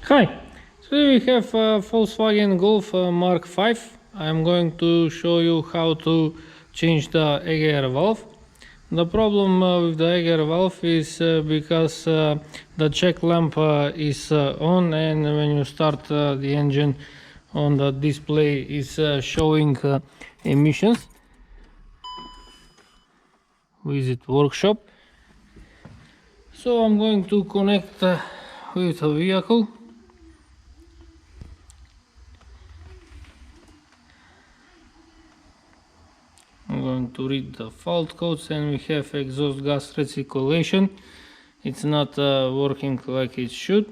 Hi, today we have a Volkswagen Golf Mark V. I'm going to show you how to change the egg air valve. The problem with the egg air valve is because the check lamp is on, and when you start the engine on the display is showing emissions. Visit workshop. So I'm going to connect with the vehicle. I'm going to read the fault codes, and we have exhaust gas recirculation. It's not working like it should.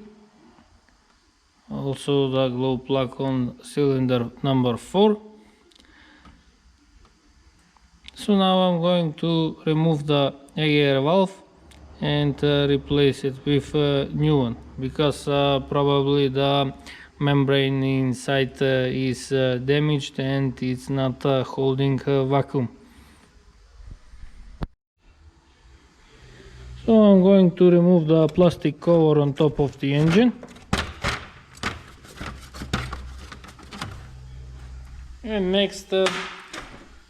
Also the glow plug on cylinder number 4. So now I'm going to remove the egg air valve and replace it with a new one, because probably the membrane inside is damaged and it's not holding vacuum. So I'm going to remove the plastic cover on top of the engine. And next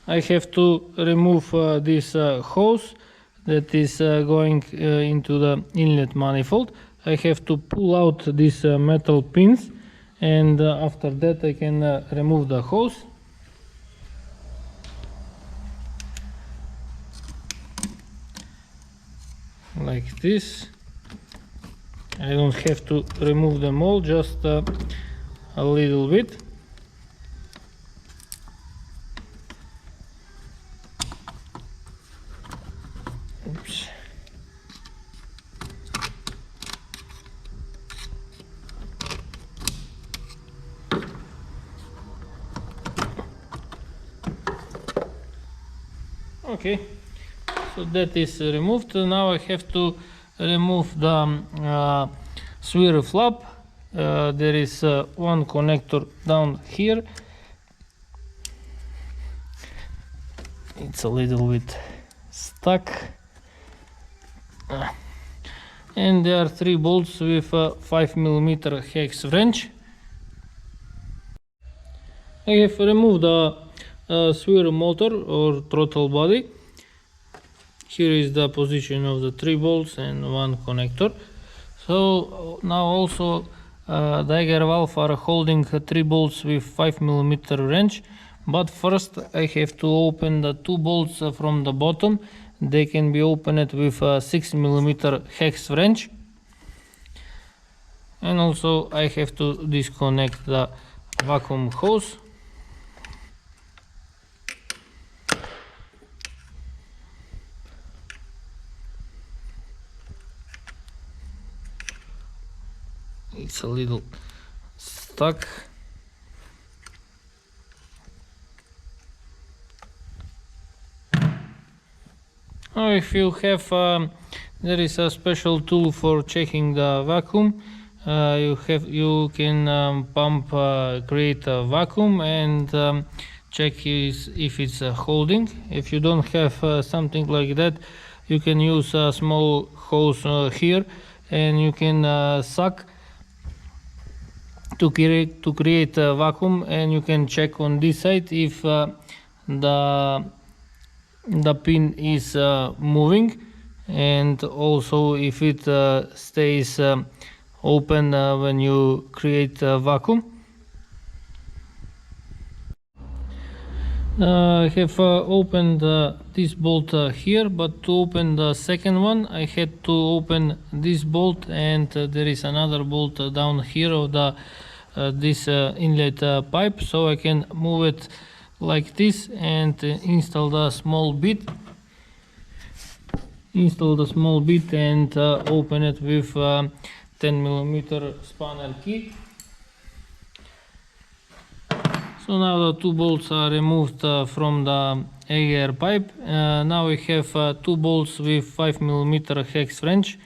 I have to remove this hose that is going into the inlet manifold. I have to pull out these metal pins, and after that I can remove the hose. Like this. I don't have to remove them all, just a little bit. Oops. Okay, so that is removed. Now I have to remove the swirl flap. There is one connector down here. It's a little bit stuck. And there are 3 bolts with a 5mm hex wrench. I have removed the swirl motor or throttle body. Here is the position of the 3 bolts and 1 connector. So now also the egg air valve are holding 3 bolts with 5mm wrench. But first I have to open the 2 bolts from the bottom. They can be opened with a 6mm hex wrench. And also I have to disconnect the vacuum hose. It's a little stuck. Now if you have, there is a special tool for checking the vacuum. You can pump, create a vacuum and check if it's holding. If you don't have something like that, you can use a small hose here, and you can suck to create a vacuum, and you can check on this side if the pin is moving, and also if it stays open when you create a vacuum. I have opened this bolt here, but to open the second one I had to open this bolt, and there is another bolt down here of the this inlet pipe, so I can move it like this and install the small bit. And open it with 10mm spanner key. So now the 2 bolts are removed from the egg air pipe. Now we have 2 bolts with 5mm hex wrench.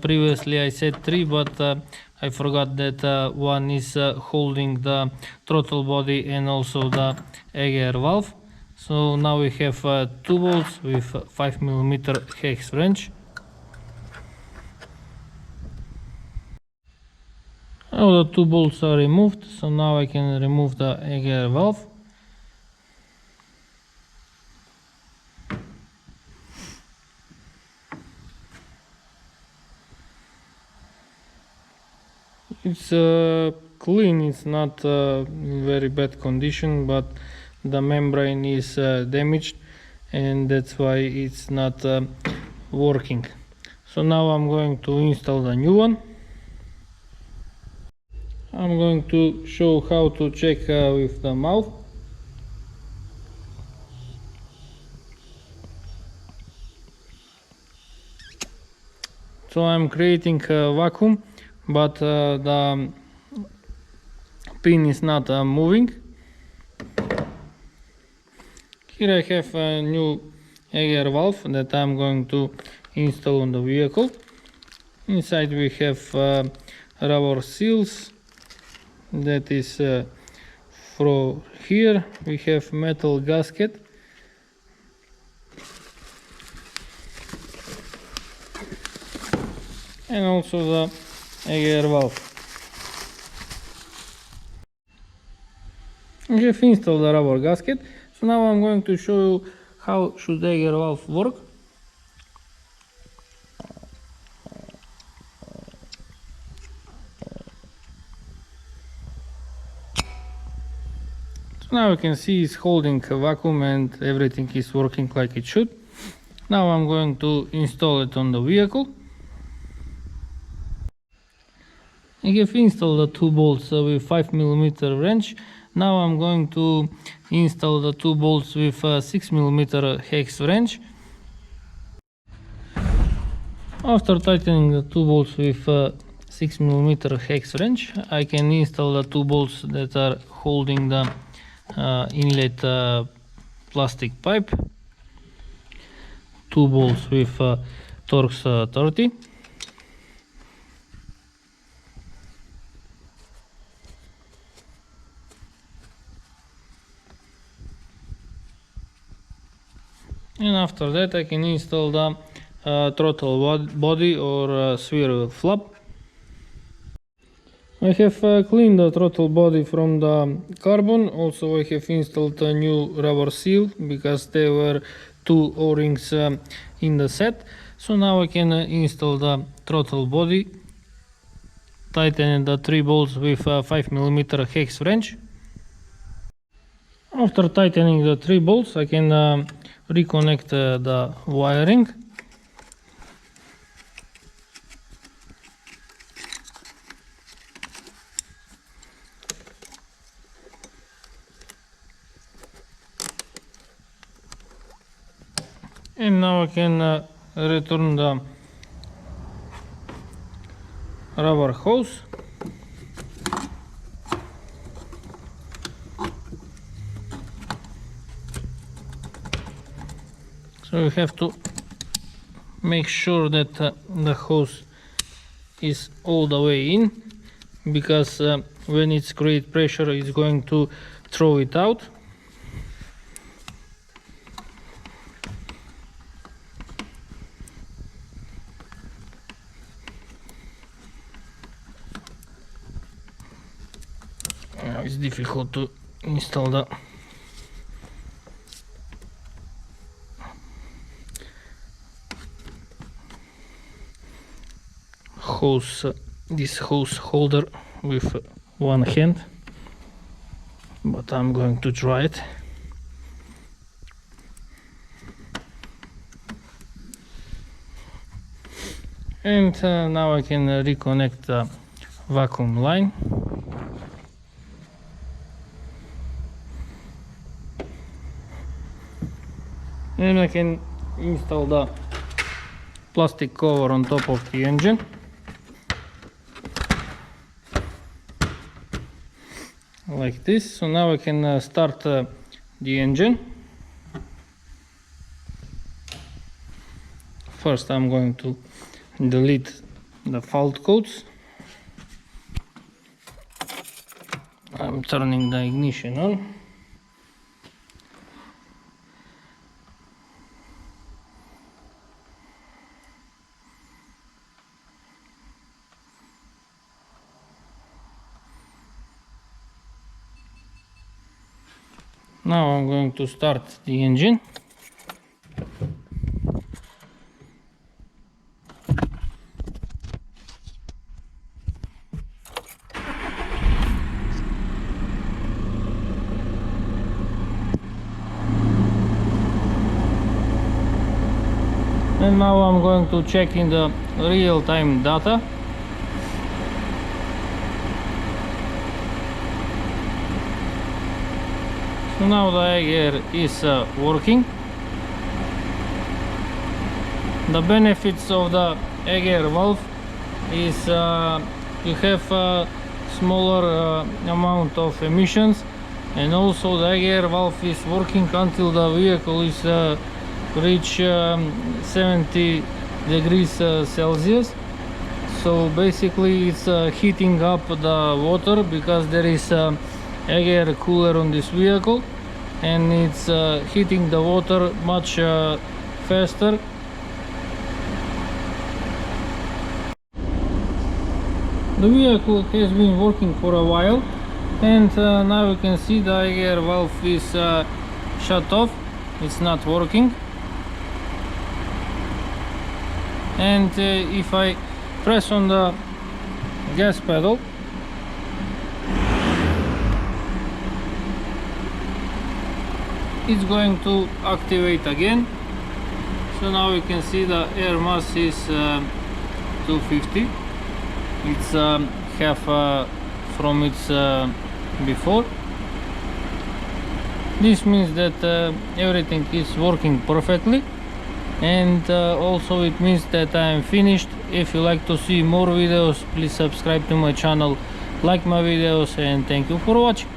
Previously I said 3, but I forgot that one is holding the throttle body and also the egg air valve. So now we have 2 bolts with 5mm hex wrench. Now the two bolts are removed, so now I can remove the air valve. It's clean, it's not very bad condition, but the membrane is damaged, and that's why it's not working. So now I'm going to install the new one. I'm going to show how to check with the mouth. So I'm creating a vacuum, but the pin is not moving. Here I have a new air valve that I'm going to install on the vehicle. Inside we have rubber seals. That is for here. We have metal gasket. And also the air valve. I have installed the rubber gasket. So now I'm going to show you how should the air valve work. So now you can see it's holding a vacuum and everything is working like it should. Now I'm going to install it on the vehicle. I have installed the two bolts with 5mm wrench. Now I'm going to install the two bolts with 6mm hex wrench. After tightening the two bolts with 6mm hex wrench, I can install the two bolts that are holding the inlet plastic pipe. Two bolts with Torx 30. And after that I can install the throttle body or sphere flap. I have cleaned the throttle body from the carbon. Also I have installed a new rubber seal because there were two O-rings in the set. So now I can install the throttle body, tighten the three bolts with 5mm hex wrench. After tightening the three bolts, I can reconnect the wiring. And now I can return the rubber hose. So you have to make sure that the hose is all the way in, because when it's great pressure it's going to throw it out. It's difficult to install the hose, this hose holder with one hand, but I'm going to try it. And now I can reconnect the vacuum line. And I can install the plastic cover on top of the engine. Like this. So now I can start the engine. First I'm going to delete the fault codes. I'm turning the ignition on. Now I'm going to start the engine. And now I'm going to check in the real-time data. So now the air is working. The benefits of the air valve is you have a smaller amount of emissions, and also the air valve is working until the vehicle is reach 70 degrees Celsius. So basically it's heating up the water, because there is air cooler on this vehicle, and it's heating the water much faster. The vehicle has been working for a while, and now you can see the air valve is shut off. It's not working. And if I press on the gas pedal, it's going to activate again. So now you can see the air mass is 250. It's half from its before. This means that everything is working perfectly, and also it means that I am finished. If you like to see more videos, please subscribe to my channel, like my videos, and thank you for watching.